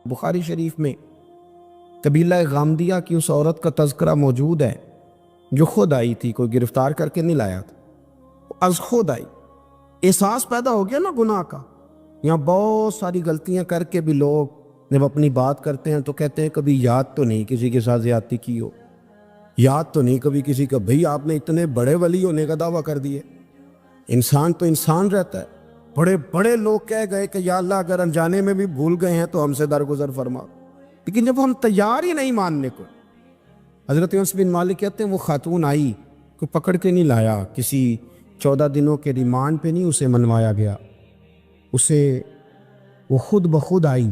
بخاری شریف میں قبیلہ غامدیہ کی اس عورت کا تذکرہ موجود ہے جو خود آئی تھی، کوئی گرفتار کر کے نہیں لایا تھا، از خود آئی۔ احساس پیدا ہو گیا نا گناہ کا۔ یہاں بہت ساری غلطیاں کر کے بھی لوگ جب اپنی بات کرتے ہیں تو کہتے ہیں کبھی یاد تو نہیں کسی کے ساتھ زیادتی کی ہو، یاد تو نہیں کبھی کسی کا، بھئی آپ نے اتنے بڑے ولی ہونے کا دعویٰ کر دیے۔ انسان تو انسان رہتا ہے۔ بڑے بڑے لوگ کہہ گئے کہ یا اللہ اگر انجانے میں بھی بھول گئے ہیں تو ہم سے درگزر فرما، لیکن جب ہم تیار ہی نہیں ماننے کو۔ حضرت انس بن مالک کہتے ہیں وہ خاتون آئی، کوئی پکڑ کے نہیں لایا، کسی 14 دنوں کے ریمانڈ پہ نہیں اسے منوایا گیا، اسے وہ خود بخود آئی،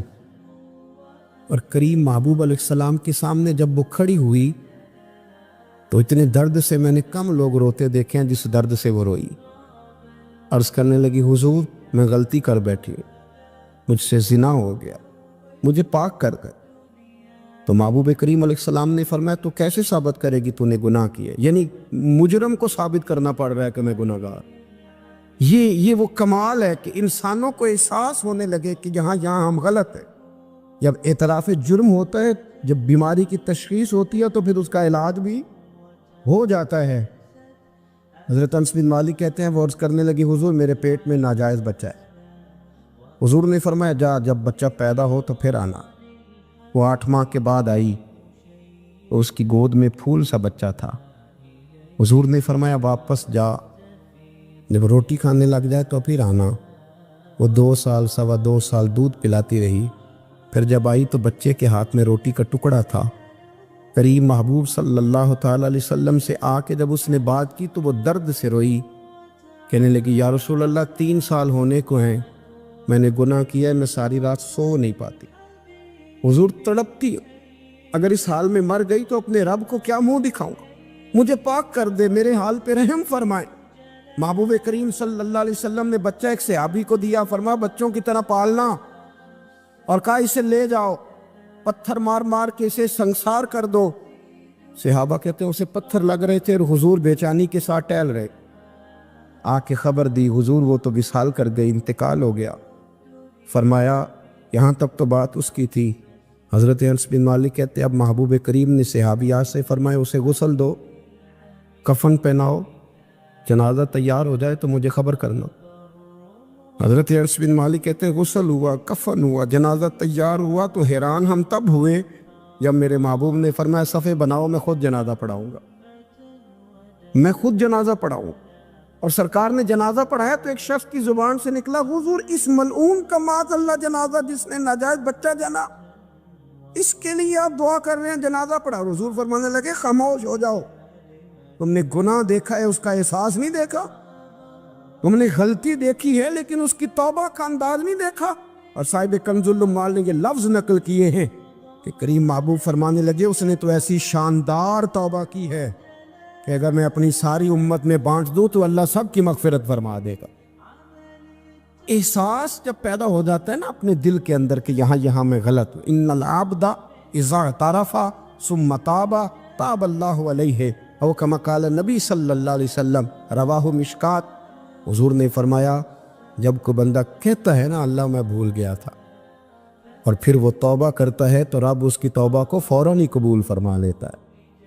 اور کریم محبوب علیہ السلام کے سامنے جب وہ کھڑی ہوئی تو اتنے درد سے میں نے کم لوگ روتے دیکھے ہیں جس درد سے وہ روئی۔ عرض کرنے لگی حضور میں غلطی کر بیٹھی ہوں، مجھ سے زنا ہو گیا، مجھے پاک کر گئے۔ تو محبوب کریم علیہ السلام نے فرمایا تو کیسے ثابت کرے گی تو نے گناہ کیا؟ یعنی مجرم کو ثابت کرنا پڑ رہا ہے کہ میں گناہ گار۔ یہ وہ کمال ہے کہ انسانوں کو احساس ہونے لگے کہ یہاں ہم غلط ہیں۔ جب اعتراف جرم ہوتا ہے، جب بیماری کی تشخیص ہوتی ہے تو پھر اس کا علاج بھی ہو جاتا ہے۔ حضرت انس بن مالک کہتے ہیں وہ عرض کرنے لگی حضور میرے پیٹ میں ناجائز بچہ ہے۔ حضور نے فرمایا جا جب بچہ پیدا ہو تو پھر آنا۔ وہ 8 ماہ کے بعد آئی تو اس کی گود میں پھول سا بچہ تھا۔ حضور نے فرمایا واپس جا، جب روٹی کھانے لگ جائے تو پھر آنا۔ وہ 2 سال 2.25 سال دودھ پلاتی رہی، پھر جب آئی تو بچے کے ہاتھ میں روٹی کا ٹکڑا تھا۔ کریم محبوب صلی اللہ تعالیٰ علیہ وسلم سے آ کے جب اس نے بات کی تو وہ درد سے روئی، کہنے لگی یا رسول اللہ 3 سال ہونے کو ہیں، میں نے گناہ کیا ہے، میں ساری رات سو نہیں پاتی۔ حضور تڑپتی، اگر اس حال میں مر گئی تو اپنے رب کو کیا منہ دکھاؤں گا، مجھے پاک کر دے، میرے حال پہ رحم فرمائے۔ محبوب کریم صلی اللہ علیہ وسلم نے بچہ ایک صحابی کو دیا، فرمایا بچوں کی طرح پالنا، اور کہا اسے لے جاؤ، پتھر مار مار کے اسے سنسار کر دو۔ صحابہ کہتے ہیں اسے پتھر لگ رہے تھے اور حضور بے چینی کے ساتھ ٹہل رہے۔ آ کے خبر دی حضور وہ تو وصال کر گئی، انتقال ہو گیا۔ فرمایا یہاں تک تو بات اس کی تھی۔ حضرت انس بن مالک کہتے ہیں اب محبوب کریم نے صحابیات سے فرمایا اسے غسل دو، کفن پہناؤ، جنازہ تیار ہو جائے تو مجھے خبر کرنا۔ حضرت انس بن مالک کہتے ہیں غسل ہوا، کفن ہوا، جنازہ تیار ہوا تو حیران ہم تب ہوئے جب میرے محبوب نے فرمایا صفے بناؤ، میں خود جنازہ پڑھاؤں گا، میں خود جنازہ پڑھاؤں۔ اور سرکار نے جنازہ پڑھایا تو ایک شخص کی زبان سے نکلا حضور اس ملعون کا معاذ اللہ جنازہ جس نے ناجائز بچہ جنا، اس کے لیے آپ دعا کر رہے ہیں، جنازہ پڑھا۔ حضور فرمانے لگے خاموش ہو جاؤ، تم نے گناہ دیکھا ہے، اس کا احساس نہیں دیکھا، تم نے غلطی دیکھی ہے لیکن اس کی توبہ کا انداز نہیں دیکھا۔ اور صاحب کنز العمال نے یہ لفظ نقل کیے ہیں کہ کریم محبوب فرمانے لگے اس نے تو ایسی شاندار توبہ کی ہے کہ اگر میں اپنی ساری امت میں بانٹ دوں تو اللہ سب کی مغفرت فرما دے گا۔ احساس جب پیدا ہو جاتا ہے نا اپنے دل کے اندر کہ یہاں میں غلط ہوں، ان العبد اذا اعترف ثم تاب تاب اللہ علیہ او کما قال نبی صلی اللہ علیہ وسلم، رواہ مشکات۔ حضور نے فرمایا جب کوئی بندہ کہتا ہے نا اللہ میں بھول گیا تھا، اور پھر وہ توبہ کرتا ہے تو رب اس کی توبہ کو فوراً ہی قبول فرما لیتا ہے۔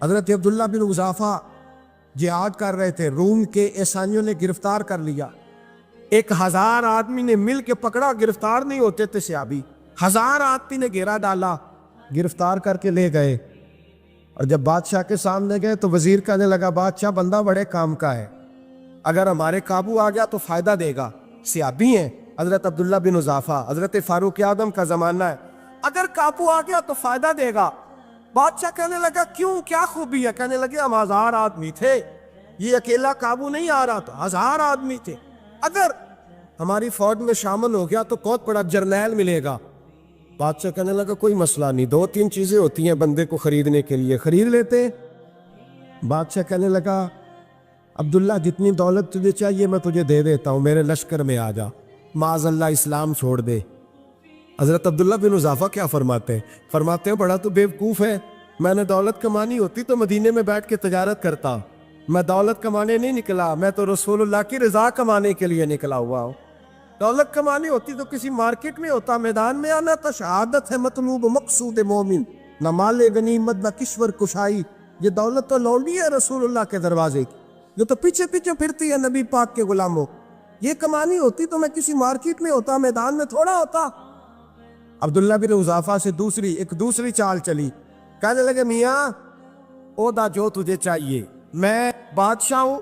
حضرت عبداللہ بن حذافہ جہاد کر رہے تھے، روم کے عیسائیوں نے گرفتار کر لیا، 1000 آدمی نے مل کے پکڑا، گرفتار نہیں ہوتے تھے صحابی، 1000 آدمی نے گھیرا ڈالا، گرفتار کر کے لے گئے۔ اور جب بادشاہ کے سامنے گئے تو وزیر کہنے لگا بادشاہ بندہ بڑے کام کا ہے، اگر ہمارے قابو آ گیا تو فائدہ دے گا، صحابی ہیں حضرت عبداللہ بن حذافہ، حضرت فاروق اعظم کا زمانہ ہے، اگر قابو آ گیا تو فائدہ دے گا۔ بادشاہ کہنے لگا کیوں، کیا خوبی ہے؟ کہنے لگے ہم 1000 آدمی تھے، یہ اکیلا قابو نہیں آ رہا، تو 1000 آدمی تھے، اگر ہماری فوج میں شامل ہو گیا تو بہت بڑا جرنیل ملے گا۔ بادشاہ کہنے لگا کوئی مسئلہ نہیں، 2-3 چیزیں ہوتی ہیں بندے کو خریدنے کے لیے، خرید لیتے۔ بادشاہ کہنے لگا عبداللہ جتنی دولت تجھے چاہیے میں تجھے دے دیتا ہوں، میرے لشکر میں آ جا، معاذ اللہ اسلام چھوڑ دے۔ حضرت عبداللہ بن حذافہ کیا فرماتے ہیں بڑا تو بیوقوف ہے، میں نے دولت کمانی ہوتی تو مدینے میں بیٹھ کے تجارت کرتا، میں دولت کمانے نہیں نکلا، میں تو رسول اللہ کی رضا کمانے کے لیے نکلا ہوا ہوں۔ دولت کمانی ہوتی تو کسی مارکیٹ میں ہوتا، میدان میں آنا تھا۔ شہادت ہے مطلوب مقصود مومن، نہ مال غنیمت نہ کشور کشائی۔ یہ دولت تو لونڈی ہے رسول اللہ کے دروازے کی، جو تو پیچھے پیچھے پھرتی ہے نبی پاک کے غلاموں۔ یہ کمانی ہوتی تو میں کسی مارکیٹ میں ہوتا، میدان میں تھوڑا ہوتا۔ عبداللہ بن حذافہ سے ایک دوسری چال چلی، کہنے لگے میاں عہدہ جو تجھے چاہیے، میں بادشاہ ہوں،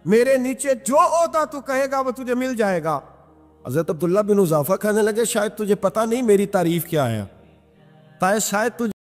میرے نیچے جو عہدہ تو کہے گا وہ تجھے مل جائے گا۔ حضرت عبداللہ بن حذافہ کہنے لگے شاید تجھے پتہ نہیں میری تعریف کیا ہے، شاید تجھے